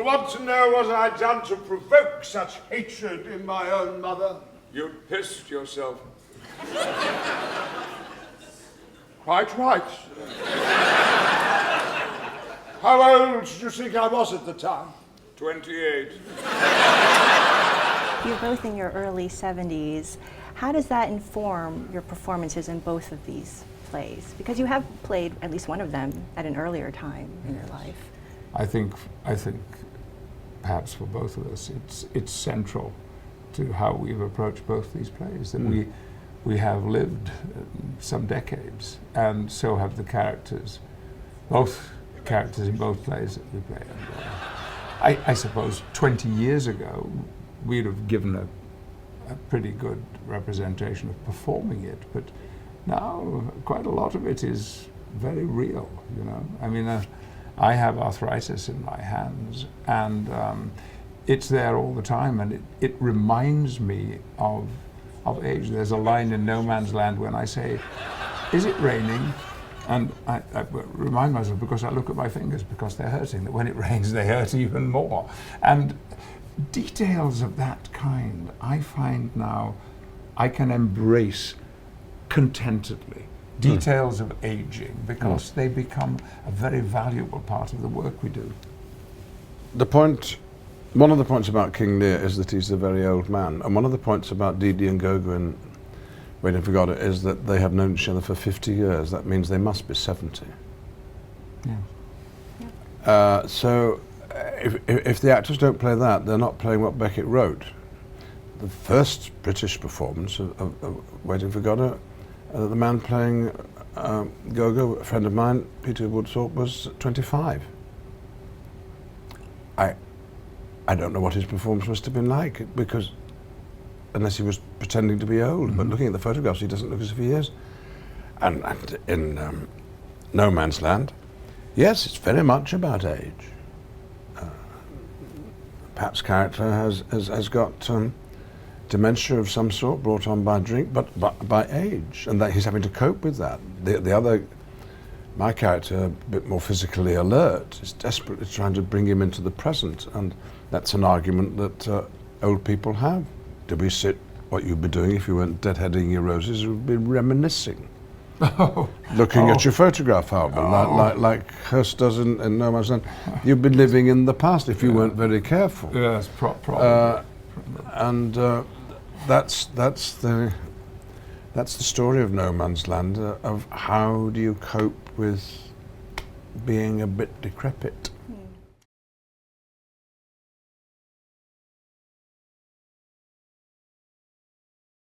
You want to know what I'd done to provoke such hatred in my own mother? You pissed yourself. Quite right. How old do you think I was at the time? 28. You're both in your early 70s. How does that inform your performances in both of these plays? Because you have played at least one of them at an earlier time in your life. I think perhaps for both of us, it's central to how we've approached both these plays, that we have lived some decades, and so have the characters, both characters in both plays that we play. And, I suppose 20 years ago, we'd have given a pretty good representation of performing it, but now quite a lot of it is very real, you know. I mean, I have arthritis in my hands, and it's there all the time, and it reminds me of age. There's a line in No Man's Land when I say, "Is it raining?" And I remind myself, because I look at my fingers because they're hurting, that when it rains they hurt even more. And details of that kind, I find now I can embrace contentedly. Details of aging, because they become a very valuable part of the work we do. One of the points about King Lear is that he's a very old man, and one of the points about Didi and Gogo in Waiting for Godot is that they have known each other for 50 years. That means they must be 70. Yeah. So if the actors don't play that, they're not playing what Beckett wrote. The first British performance of Waiting for Godot, the man playing Gogo, a friend of mine, Peter Woodthorpe, was 25. I don't know what his performance must have been like, because unless he was pretending to be old, but looking at the photographs, he doesn't look as if he is. And in No Man's Land, yes, it's very much about age. Pat's character has got dementia of some sort brought on by drink, but by age, and that he's having to cope with that. My character, a bit more physically alert, is desperately trying to bring him into the present, and that's an argument that old people have. Do we sit, what you'd be doing if you weren't deadheading your roses, you would be reminiscing. Looking at your photograph album, like Hurst does in No Man's Land. You'd be living in the past if you weren't very careful. Yes, probably. And that's the story of No Man's Land, of how do you cope with being a bit decrepit.